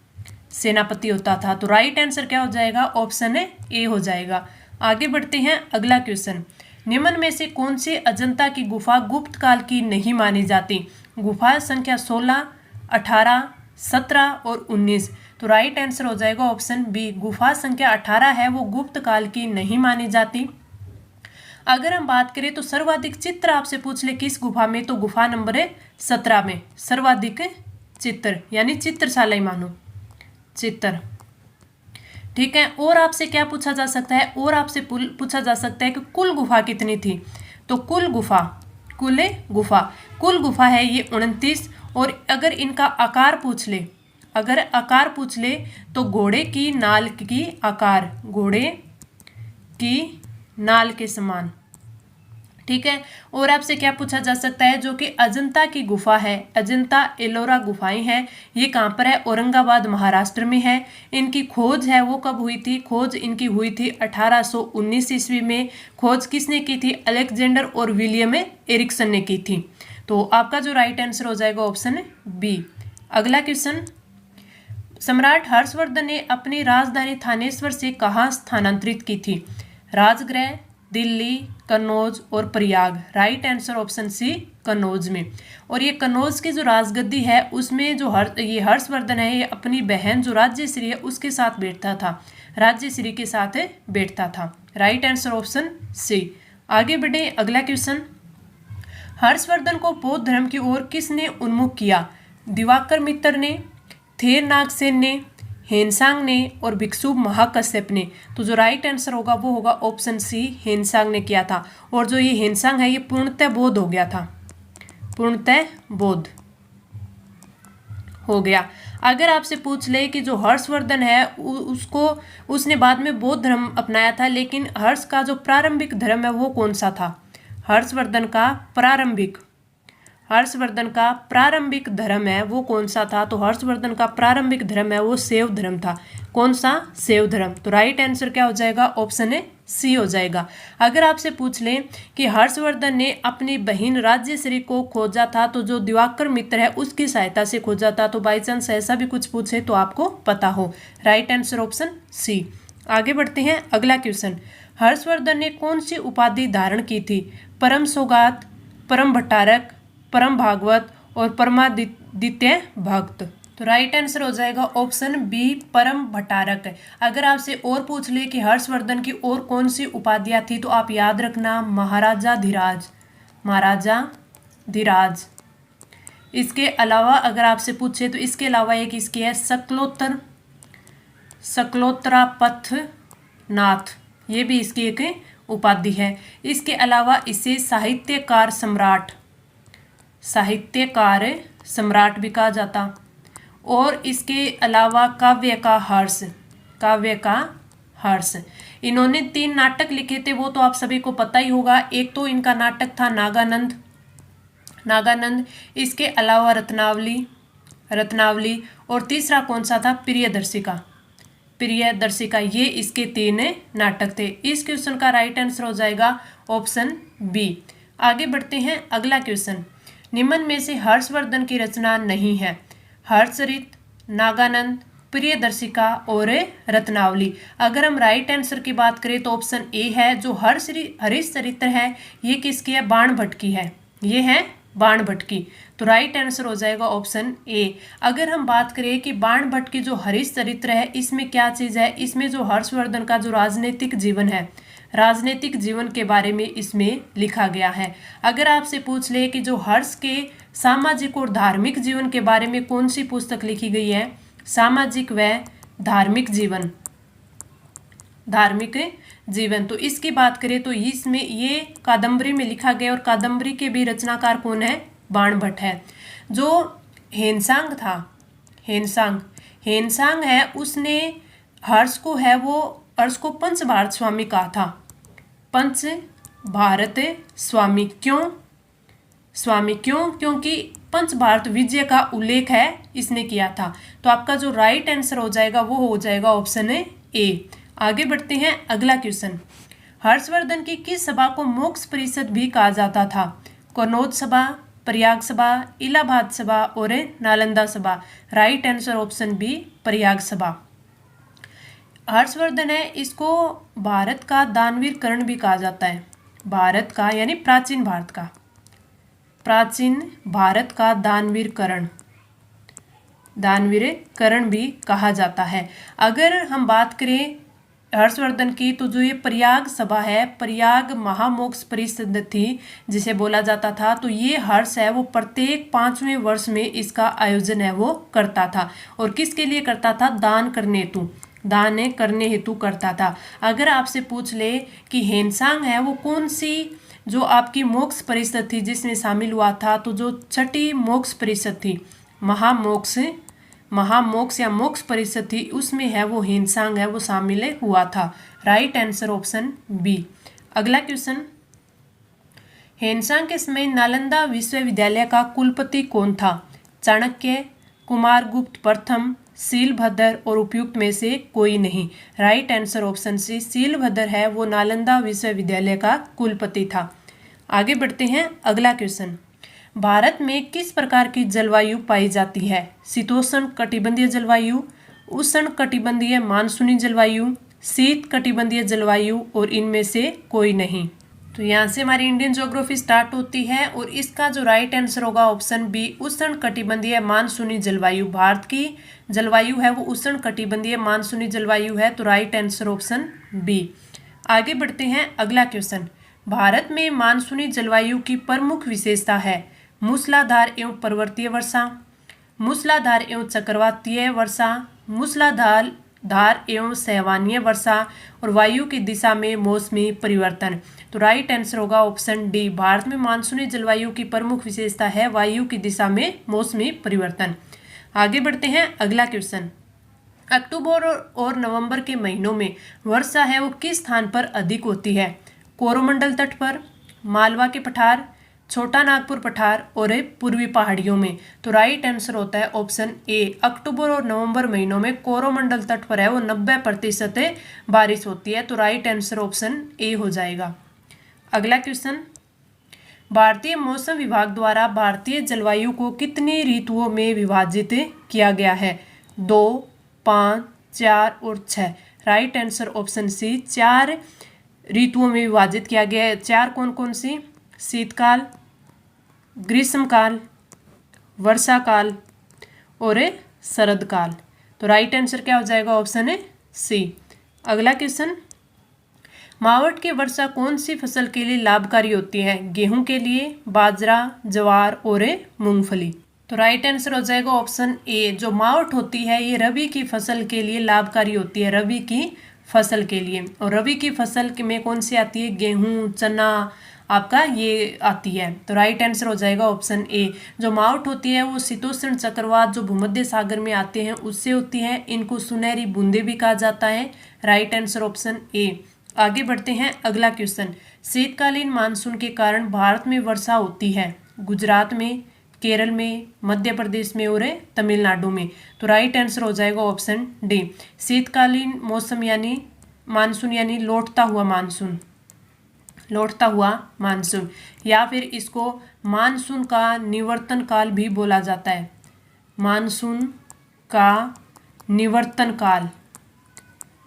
सेनापति होता था। तो राइट आंसर क्या हो जाएगा? ऑप्शन ए हो जाएगा। आगे बढ़ते हैं, अगला क्वेश्चन। निम्न में से कौन से अजंता की गुफा गुप्त काल की नहीं मानी जाती? गुफा संख्या 16, 18, 17 और 19। तो राइट आंसर हो जाएगा ऑप्शन बी, गुफा संख्या 18 है वो गुप्त काल की नहीं मानी जाती। अगर हम बात करें तो सर्वाधिक चित्र आपसे पूछ ले किस गुफा में, तो गुफा नंबर 17 में सर्वाधिक चित्र, यानी चित्रशाला मानो चित्र। ठीक है, और आपसे क्या पूछा जा सकता है, और आपसे पूछा जा सकता है कि कुल गुफा कितनी थी, तो कुल गुफा है ये 29। और अगर इनका आकार पूछ ले, अगर आकार पूछ ले तो घोड़े की नाल की आकार, घोड़े की नाल के समान। ठीक है, और आपसे क्या पूछा जा सकता है, जो कि अजंता की गुफा है, अजंता एलोरा गुफाएं हैं, ये कहाँ पर है, औरंगाबाद महाराष्ट्र में है। इनकी खोज है वो कब हुई थी, खोज इनकी हुई थी 1819 ईस्वी में। खोज किसने की थी, अलेक्जेंडर और विलियम एरिक्सन ने की थी। तो आपका जो राइट आंसर हो जाएगा ऑप्शन बी। अगला क्वेश्चन, सम्राट हर्षवर्धन ने अपनी राजधानी थानेश्वर से कहाँ स्थानांतरित की थी, राजगृह, दिल्ली, कन्नौज और Prayag. Right answer option C, Kannauj में। और ये कन्नौज की जो राजगद्दी है उसमें जो ये हर्षवर्धन है ये अपनी बहन जो राज्यश्री है उसके साथ बैठता था, राज्यश्री के साथ बैठता था। Right answer option C. आगे बढ़े, अगला क्वेश्चन, हर्षवर्धन को बौद्ध धर्म की ओर किसने उन्मुख किया, दिवाकर मित्र ने, थेर नागसेन ने, हेनसांग ने और भिक्षु महाकश्यप ने। तो जो राइट आंसर होगा वो होगा ऑप्शन सी, हेनसांग ने किया था। और जो ये हेनसांग है ये पूर्णतः बौद्ध हो गया था, पूर्णतः बौद्ध हो गया। अगर आपसे पूछ ले कि जो हर्षवर्धन है उसने बाद में बौद्ध धर्म अपनाया था, लेकिन हर्ष का जो प्रारंभिक धर्म है वो कौन सा था, हर्षवर्धन का प्रारंभिक धर्म है वो कौन सा था, तो हर्षवर्धन का प्रारंभिक धर्म है वो शैव धर्म था। कौन सा, शैव धर्म। तो राइट आंसर क्या हो जाएगा, ऑप्शन ए सी हो जाएगा। अगर आपसे पूछ लें कि हर्षवर्धन ने अपनी बहन राज्यश्री को खोजा था, तो जो दिवाकर मित्र है उसकी सहायता से खोजा था। तो बाई चांस ऐसा भी कुछ पूछे तो आपको पता हो। Right answer option C. आगे बढ़ते हैं, अगला क्वेश्चन, हर्षवर्धन ने कौन सी उपाधि धारण की थी, परम सौगात, परम भट्टारक, परम भागवत और परमादित्य भक्त। तो राइट आंसर हो जाएगा ऑप्शन बी, परम भट्टारक। अगर आपसे और पूछ ले कि हर्षवर्धन की और कौन सी उपाधियां थी, तो आप याद रखना महाराजा धीराज। इसके अलावा अगर आपसे पूछे तो इसके अलावा एक इसकी है सकलोत्तरापथ नाथ, ये भी इसकी एक उपाधि है। इसके अलावा इसे साहित्यकार सम्राट भी कहा जाता। और इसके अलावा काव्य का हर्ष। इन्होंने 3 नाटक लिखे थे, वो तो आप सभी को पता ही होगा। एक तो इनका नाटक था नागानंद, इसके अलावा रत्नावली और तीसरा कौन सा था, प्रियदर्शिका। ये इसके 3 नाटक थे। इस क्वेश्चन का राइट आंसर हो जाएगा ऑप्शन बी। आगे बढ़ते हैं, अगला क्वेश्चन, निम्न में से हर्षवर्धन की रचना नहीं है, हर्षरित, नागानंद, प्रियदर्शिका और रत्नावली। अगर हम राइट आंसर की बात करें तो ऑप्शन ए है, जो हरिश्चरित्र है ये किसकी है, बाणभट्ट की है, ये है बाणभट्ट की। तो राइट आंसर हो जाएगा ऑप्शन ए। अगर हम बात करें कि बाणभट्ट की जो हरिश्चरित्र है इसमें क्या चीज़ है, इसमें जो हर्षवर्धन का जो राजनीतिक जीवन के बारे में इसमें लिखा गया है। अगर आपसे पूछ ले कि जो हर्ष के सामाजिक और धार्मिक जीवन के बारे में कौन सी पुस्तक लिखी गई है, सामाजिक व धार्मिक जीवन, तो इसकी बात करें तो इसमें ये कादम्बरी में लिखा गया। और कादम्बरी के भी रचनाकार कौन है, बाणभट्ट है। जो हेनसांग है उसने हर्ष को पंच भारत स्वामी कहा था, पंच भारत स्वामी। क्यों, क्योंकि पंच भारत विजय का उल्लेख है इसने किया था। तो आपका जो राइट आंसर हो जाएगा वो हो जाएगा ऑप्शन ए। आगे बढ़ते हैं, अगला क्वेश्चन, हर्षवर्धन की किस सभा को मोक्ष परिषद भी कहा जाता था, कन्नौज सभा, प्रयाग सभा, इलाहाबाद सभा और नालंदा सभा। Right answer option B, Prayag सभा। हर्षवर्धन है इसको भारत का दानवीर कर्ण भी कहा जाता है, भारत का यानी प्राचीन भारत का दानवीर कर्ण भी कहा जाता है। अगर हम बात करें हर्षवर्धन की, तो जो ये प्रयाग सभा है, प्रयाग महामोक्ष परिषद थी जिसे बोला जाता था, तो ये हर्ष है वो प्रत्येक 5वें वर्ष में इसका आयोजन है वो करता था। और किसके लिए करता था? दान करने हेतु करता था। अगर आपसे पूछ ले कि हेनसांग है वो कौन सी जो आपकी मोक्ष परिषद थी जिसमें शामिल हुआ था, तो जो छठी मोक्ष परिषद थी, महामोक्ष या मोक्ष परिषद थी, उसमें है वो हेनसांग है वो शामिल हुआ था। Right answer option B. अगला क्वेश्चन, हेनसांग के समय नालंदा विश्वविद्यालय का कुलपति कौन था? चाणक्य, कुमारगुप्त प्रथम, शीलभद्र और उपयुक्त में से कोई नहीं। Right answer option C, Shilabhadra है वो नालंदा विश्वविद्यालय का कुलपति था। आगे बढ़ते हैं, अगला क्वेश्चन, भारत में किस प्रकार की जलवायु पाई जाती है? शीतोष्ण कटिबंधीय जलवायु, उष्ण कटिबंधीय मानसूनी जलवायु, शीत कटिबंधीय जलवायु और इनमें से कोई नहीं। तो यहाँ से हमारी इंडियन ज्योग्राफी स्टार्ट होती है और इसका जो राइट आंसर होगा ऑप्शन बी, उष्ण कटिबंधीय मानसूनी जलवायु। भारत की जलवायु है वो उष्ण कटिबंधीय मानसूनी जलवायु है, तो राइट आंसर ऑप्शन बी। आगे बढ़ते हैं, अगला क्वेश्चन, भारत में मानसूनी जलवायु की प्रमुख विशेषता है? मूसलाधार एवं पर्वतीय वर्षा, मूसलाधार एवं चक्रवातीय वर्षा, मूसलाधार एवं सैवानीय वर्षा और वायु की दिशा में मौसमी परिवर्तन। तो राइट आंसर होगा ऑप्शन डी, भारत में मानसूनी जलवायु की प्रमुख विशेषता है वायु की दिशा में मौसमी परिवर्तन। आगे बढ़ते हैं, अगला क्वेश्चन, अक्टूबर और नवंबर के महीनों में वर्षा है वो किस स्थान पर अधिक होती है? कोरोमंडल तट पर, मालवा के पठार, छोटा नागपुर पठार और पूर्वी पहाड़ियों में। तो राइट आंसर होता है ऑप्शन ए, अक्टूबर और नवंबर महीनों में कोरोमंडल तट पर है वो 90% बारिश होती है, तो राइट आंसर ऑप्शन ए हो जाएगा। अगला क्वेश्चन, भारतीय मौसम विभाग द्वारा भारतीय जलवायु को कितनी ऋतुओं में विभाजित किया गया है? 2, 5, 4 और 6। राइट आंसर ऑप्शन सी, 4 ऋतुओं में विभाजित किया गया है। 4 कौन कौन सी? शीतकाल, ग्रीष्मकाल, वर्षा काल और शरद काल। तो राइट आंसर क्या हो जाएगा? ऑप्शन है सी। अगला क्वेश्चन, मावठ की वर्षा कौन सी फसल के लिए लाभकारी होती है? गेहूं के लिए, बाजरा, ज्वार और मूंगफली। तो राइट आंसर हो जाएगा ऑप्शन ए, जो मावठ होती है ये रबी की फसल के लिए लाभकारी होती है, रबी की फसल के लिए। और रबी की फसल में कौन सी आती है? गेहूं, चना आपका ये आती है। तो राइट आंसर हो जाएगा ऑप्शन ए, जो मावठ होती है वो शीतोष्ण चक्रवात जो भूमध्य सागर में आते हैं उससे होती है, इनको सुनहरी बूंदे भी कहा जाता है। Right answer option A. आगे बढ़ते हैं, अगला क्वेश्चन, शीतकालीन मानसून के कारण भारत में वर्षा होती है गुजरात में, केरल में, मध्य प्रदेश में और तमिलनाडु में। तो राइट आंसर हो जाएगा ऑप्शन डी, शीतकालीन मौसम यानी मानसून यानी लौटता हुआ मानसून, या फिर इसको मानसून का निवर्तन काल भी बोला जाता है। मानसून का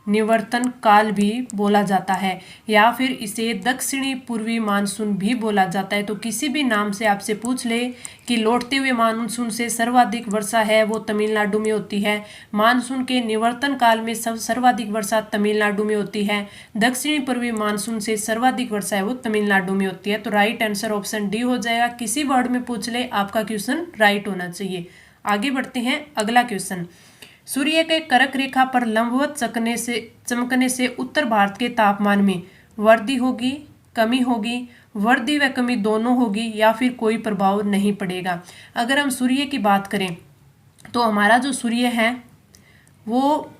निवर्तन काल भी बोला जाता है, या फिर इसे दक्षिणी पूर्वी मानसून भी बोला जाता है। तो किसी भी नाम से आपसे पूछ ले कि लौटते हुए मानसून से सर्वाधिक वर्षा है वो तमिलनाडु में होती है, मानसून के निवर्तन काल में सर्वाधिक वर्षा तमिलनाडु में होती है, दक्षिणी पूर्वी मानसून से सर्वाधिक वर्षा है वो तमिलनाडु में होती है। तो राइट आंसर ऑप्शन डी हो जाएगा। किसी वर्ड में पूछ ले आपका क्वेश्चन राइट होना चाहिए। आगे बढ़ते हैं, अगला क्वेश्चन, सूर्य के कर्क रेखा पर लंबवत चमकने से उत्तर भारत के तापमान में वृद्धि होगी, कमी होगी, वृद्धि व कमी दोनों होगी, या फिर कोई प्रभाव नहीं पड़ेगा। अगर हम सूर्य की बात करें तो हमारा जो सूर्य है वो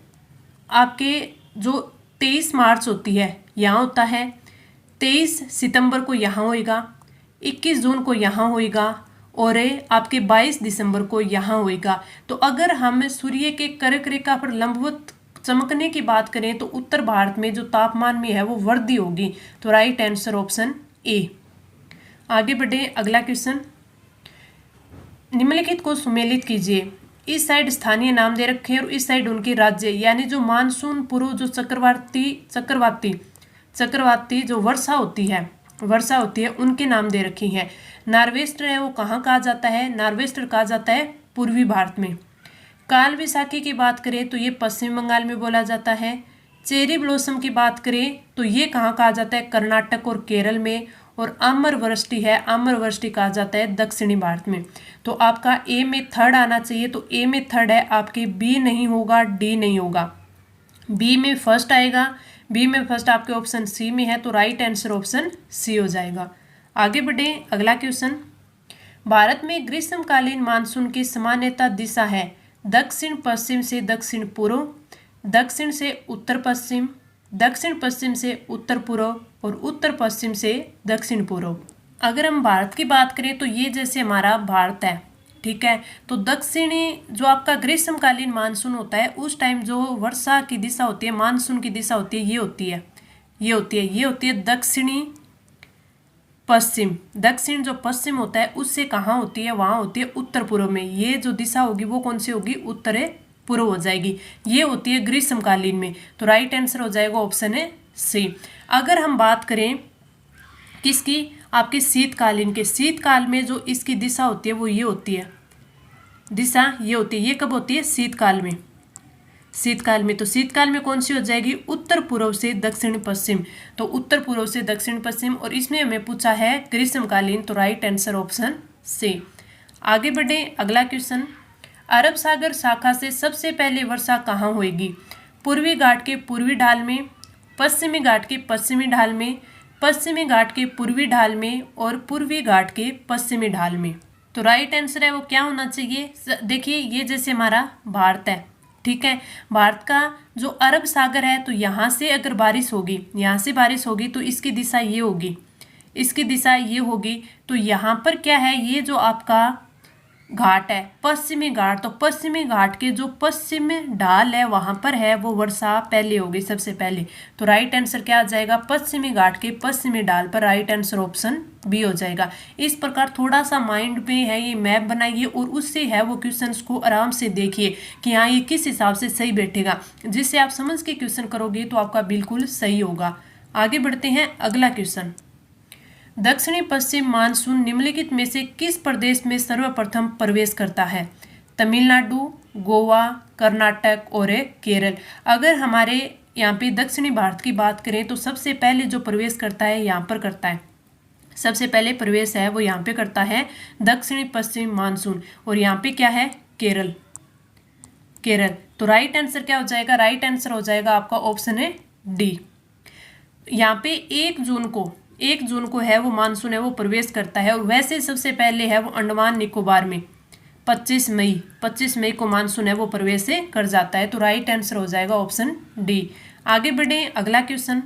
आपके जो 23 मार्च होती है यहाँ होता है, 23 सितंबर को यहाँ होएगा, 21 जून को यहाँ होएगा और आपके 22 दिसंबर को यहाँ होएगा। तो अगर हम सूर्य के कर्क रेखा पर लंबवत चमकने की बात करें तो उत्तर भारत में जो तापमान में है वो वृद्धि होगी। तो राइट आंसर ऑप्शन ए। आगे बढ़े, अगला क्वेश्चन, निम्नलिखित को सुमेलित कीजिए। इस साइड स्थानीय नाम दे रखे हैं और इस साइड उनके राज्य, यानी जो मानसून पूर्व जो चक्रवाती जो वर्षा होती है उनके नाम दे रखी हैं। नॉर्वेस्टर है वो कहाँ कहा जाता है? नॉर्वेस्टर कहा जाता है पूर्वी भारत में। काल वैसाखी की बात करें तो ये पश्चिम बंगाल में बोला जाता है। चेरी ब्लॉसम की बात करें तो ये कहाँ कहा जाता है, कर्नाटक और केरल में। और आम्र वृष्टि है, आम्र वृष्टि कहा जाता है दक्षिणी भारत में। तो आपका ए में थर्ड आना चाहिए, तो ए में थर्ड है आपके, बी नहीं होगा, डी नहीं होगा, बी में फर्स्ट आएगा, बी में फर्स्ट आपके ऑप्शन सी में है, तो राइट आंसर ऑप्शन सी हो जाएगा। आगे बढ़े, अगला क्वेश्चन। भारत में ग्रीष्मकालीन मानसून की सामान्यतः दिशा है दक्षिण पश्चिम से दक्षिण पूर्व, दक्षिण से उत्तर पश्चिम, दक्षिण पश्चिम से उत्तर पूर्व और उत्तर पश्चिम से दक्षिण पूर्व। अगर हम भारत की बात करें तो ये जैसे हमारा भारत है, ठीक है, तो दक्षिणी जो आपका ग्रीष्मकालीन मानसून होता है उस टाइम जो वर्षा की दिशा होती है, मानसून की दिशा होती है, ये होती है, ये होती है, ये होती है दक्षिणी पश्चिम। दक्षिण जो पश्चिम होता है उससे कहाँ होती है, वहाँ होती है उत्तर पूर्व में। ये जो दिशा होगी वो कौन सी होगी, उत्तर पूर्व हो जाएगी, ये होती है ग्रीष्मकालीन में। तो राइट आंसर हो जाएगा ऑप्शन है सी। अगर हम बात करें किसकी, आपके शीतकालीन के, शीतकाल में जो इसकी दिशा होती है वो ये होती है, दिशा ये होती है, ये कब होती है, शीतकाल में, शीतकाल में। तो शीतकाल में कौन सी हो जाएगी, उत्तर पूर्व से दक्षिण पश्चिम, तो उत्तर पूर्व से दक्षिण पश्चिम। और इसमें हमें पूछा है ग्रीष्मकालीन, तो राइट आंसर ऑप्शन सी। आगे बढ़े, अगला क्वेश्चन। अरब सागर शाखा से सबसे पहले वर्षा कहाँ होगी, पूर्वी घाट के पूर्वी ढाल में, पश्चिमी घाट के पश्चिमी ढाल में, पश्चिमी घाट के पूर्वी ढाल में और पूर्वी घाट के पश्चिमी ढाल में। तो राइट आंसर है वो क्या होना चाहिए, देखिए ये जैसे हमारा भारत है, ठीक है, भारत का जो अरब सागर है, तो यहाँ से अगर बारिश होगी, यहाँ से बारिश होगी तो इसकी दिशा ये होगी, इसकी दिशा ये होगी। तो यहाँ पर क्या है, ये जो आपका घाट है पश्चिमी घाट, तो पश्चिमी घाट के जो पश्चिम ढाल है वहां पर है वो वर्षा पहले होगी, सबसे पहले। तो राइट आंसर क्या आ जाएगा, पश्चिमी घाट के पश्चिमी ढाल पर राइट आंसर ऑप्शन बी हो जाएगा। इस प्रकार थोड़ा सा माइंड में है ये मैप बनाइए और उससे है वो क्वेश्चंस को आराम से देखिए कि हाँ ये किस हिसाब से सही बैठेगा, जिससे आप समझ के क्वेश्चन करोगे तो आपका बिल्कुल सही होगा। आगे बढ़ते हैं, अगला क्वेश्चन। दक्षिणी पश्चिम मानसून निम्नलिखित में से किस प्रदेश में सर्वप्रथम प्रवेश करता है, तमिलनाडु, गोवा, कर्नाटक और केरल। अगर हमारे यहाँ पे दक्षिणी भारत की बात करें तो सबसे पहले जो प्रवेश करता है यहाँ पर करता है, सबसे पहले प्रवेश है वो यहाँ पे करता है दक्षिणी पश्चिम मानसून, और यहाँ पे क्या है, केरल, केरल। तो राइट आंसर क्या हो जाएगा, राइट आंसर हो जाएगा आपका ऑप्शन है डी। यहाँ पे 1 जून को है वो मानसून है वो प्रवेश करता है, और वैसे सबसे पहले है वो अंडमान निकोबार में 25 मई को मानसून है वो प्रवेश कर जाता है। तो राइट आंसर हो जाएगा ऑप्शन डी। आगे बढ़े, अगला क्वेश्चन।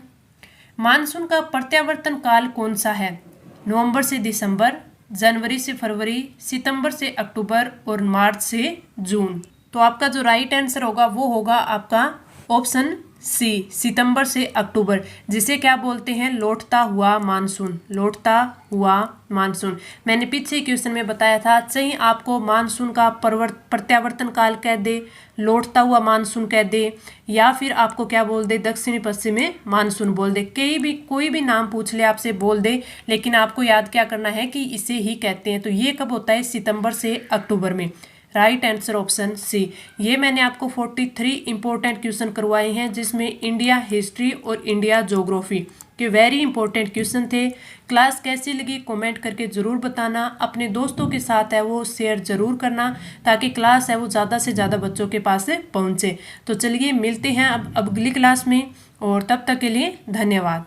मानसून का प्रत्यावर्तन काल कौन सा है, नवंबर से दिसंबर, जनवरी से फरवरी, सितंबर से अक्टूबर और मार्च से जून। तो आपका जो राइट आंसर होगा वो होगा आपका ऑप्शन सी, सितंबर से अक्टूबर, जिसे क्या बोलते हैं, लौटता हुआ मानसून, लौटता हुआ मानसून। मैंने पीछे क्वेश्चन में बताया था, चाहे आपको मानसून का प्रत्यावर्तन काल कह दे, लौटता हुआ मानसून कह दे, या फिर आपको क्या बोल दे, दक्षिणी पश्चिमी मानसून बोल दे, कोई भी नाम पूछ ले आपसे बोल दे, लेकिन आपको याद क्या करना है कि इसे ही कहते हैं। तो ये कब होता है, सितंबर से अक्टूबर में। Right answer option C. ये मैंने आपको 43 इंपॉर्टेंट क्वेश्चन करवाए हैं, जिसमें इंडिया हिस्ट्री और इंडिया ज्योग्राफी के वेरी इंपॉर्टेंट क्वेश्चन थे। क्लास कैसी लगी कमेंट करके ज़रूर बताना, अपने दोस्तों के साथ है वो शेयर ज़रूर करना, ताकि क्लास है वो ज़्यादा से ज़्यादा बच्चों के पास पहुँचे। तो चलिए मिलते हैं अब अगली क्लास में, और तब तक के लिए धन्यवाद।